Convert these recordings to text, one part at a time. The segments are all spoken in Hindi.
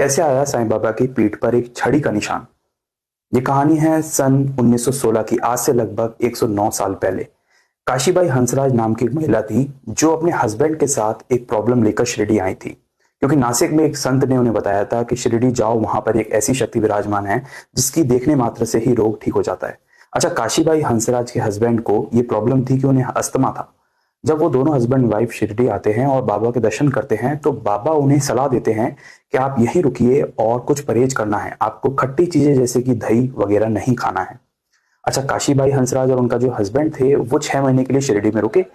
कैसे आया साईं बाबा की पीठ पर एक छड़ी का निशान। ये कहानी है सन 1916 की, आज से लगभग 109 साल पहले। काशीबाई हंसराज नाम की एक महिला थी जो अपने हस्बैंड के साथ एक प्रॉब्लम लेकर शिरडी आई थी, क्योंकि नासिक में एक संत ने उन्हें बताया था कि शिरडी जाओ, वहां पर एक ऐसी शक्ति विराजमान है जिसकी देखने मात्र से ही रोग ठीक हो जाता है। अच्छा, काशीबाई हंसराज के हस्बैंड को ये प्रॉब्लम थी कि उन्हें अस्थमा था। जब वो दोनों हस्बैंड वाइफ शिरडी आते हैं और बाबा के दर्शन करते हैं तो बाबा उन्हें सलाह देते हैं कि आप यहीं रुकिए और कुछ परहेज करना है, आपको खट्टी चीजें जैसे कि दही वगैरह नहीं खाना है। अच्छा, काशीबाई हंसराज और उनका जो हस्बैंड थे वो 6 महीने के लिए शिरडी में रुके।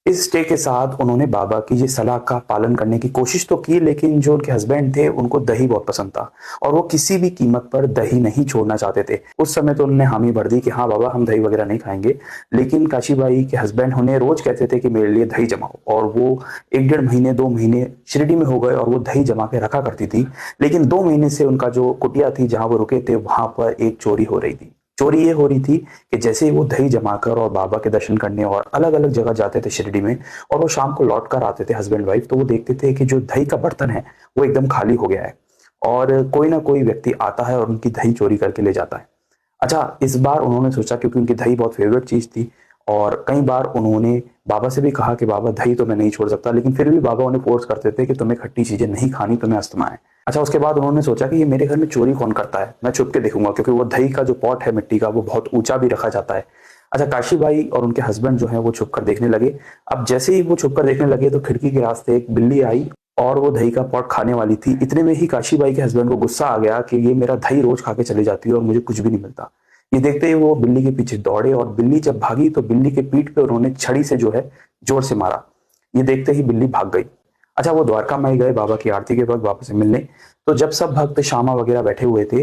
इस स्टे के साथ उन्होंने बाबा की ये सलाह का पालन करने की कोशिश तो की, लेकिन जो उनके हस्बैंड थे उनको दही बहुत पसंद था और वो किसी भी कीमत पर दही नहीं छोड़ना चाहते थे। उस समय तो उन्होंने हामी भर दी कि हाँ बाबा, हम दही वगैरह नहीं खाएंगे। लेकिन काशीबाई के हस्बैंड उन्हें रोज कहते थे कि मेरे लिए दही जमाओ, और वो 1 डेढ़ महीने 2 महीने शिरडी में हो गए और वो दही जमा के रखा करती थी। लेकिन 2 महीने से उनका जो कुटिया थी जहां वो रुके थे वहां पर एक चोरी हो रही थी। चोरी ये हो रही थी कि जैसे ही वो दही जमाकर और बाबा के दर्शन करने और अलग अलग जगह जाते थे शिरडी में, और वो शाम को लौट कर आते थे हस्बैंड वाइफ, तो वो देखते थे कि जो दही का बर्तन है वो एकदम खाली हो गया है और कोई ना कोई व्यक्ति आता है और उनकी दही चोरी करके ले जाता है। अच्छा, इस बार उन्होंने सोचा, क्योंकि उनकी दही बहुत फेवरेट चीज थी, और कई बार उन्होंने बाबा से भी कहा कि बाबा दही तो मैं नहीं छोड़ सकता, लेकिन फिर भी बाबा उन्हें फोर्स करते थे कि तुम्हें खट्टी चीजें नहीं खानी, तुम्हें अस्थमा है। अच्छा, उसके बाद उन्होंने सोचा कि ये मेरे घर में चोरी कौन करता है, मैं छुप के देखूंगा, क्योंकि वो दही का जो पॉट है मिट्टी का वो बहुत ऊंचा भी रखा जाता है। अच्छा, काशीबाई और उनके हस्बैंड जो है वो छुप कर देखने लगे। अब जैसे ही वो छुप कर देखने लगे तो खिड़की के रास्ते एक बिल्ली आई और वो दही का पॉट खाने वाली थी। इतने में ही काशीबाई के हस्बैंड को गुस्सा आ गया कि ये मेरा दही रोज खा के चली जाती है और मुझे कुछ भी नहीं मिलता। ये देखते ही वो बिल्ली के पीछे दौड़े और बिल्ली जब भागी तो बिल्ली के पीठ पे उन्होंने छड़ी से जो है जोर से मारा। ये देखते ही बिल्ली भाग गई। अच्छा, वो द्वारका माई गए बाबा की आरती के वक्त बाबा से मिलने। तो जब सब भक्त शामा वगैरह बैठे हुए थे,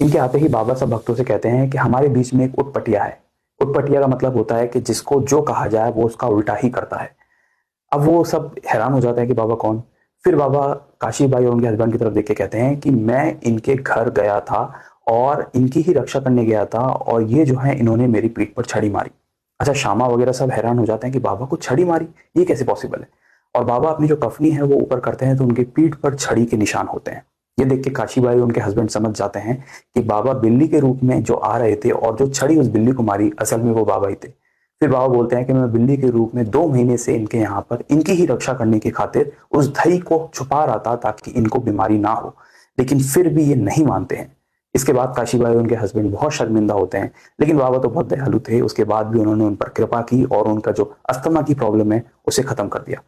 इनके आते ही बाबा सब भक्तों से कहते हैं कि हमारे बीच में एक उटपटिया है। उटपटिया का मतलब होता है कि जिसको जो कहा जाए वो उसका उल्टा ही करता है। अब वो सब हैरान हो जाते हैं कि बाबा कौन। फिर बाबा काशीबाई और उनके हस्बैंड की तरफ देख के कहते हैं कि मैं इनके घर गया था और इनकी ही रक्षा करने गया था, और ये जो है इन्होंने मेरी पीठ पर छड़ी मारी। अच्छा, शामा वगैरह सब हैरान हो जाते हैं कि बाबा को छड़ी मारी, ये कैसे पॉसिबल है। और बाबा अपनी जो कफनी है वो ऊपर करते हैं तो उनकी पीठ पर छड़ी के निशान होते हैं। ये देख के काशीबाई और उनके हस्बैंड समझ जाते हैं कि बाबा बिल्ली के रूप में जो आ रहे थे और जो छड़ी उस बिल्ली को मारी असल में वो बाबा ही थे। फिर बाबा बोलते हैं कि मैं बिल्ली के रूप में 2 महीने से इनके यहाँ पर इनकी ही रक्षा करने की खातिर उस दही को छुपा रहा था ताकि इनको बीमारी ना हो, लेकिन फिर भी ये नहीं मानते हैं। इसके बाद काशीबाई और उनके हस्बैंड बहुत शर्मिंदा होते हैं, लेकिन बाबा तो बहुत दयालु थे। उसके बाद भी उन्होंने उन पर कृपा की और उनका जो अस्थमा की प्रॉब्लम है उसे खत्म कर दिया।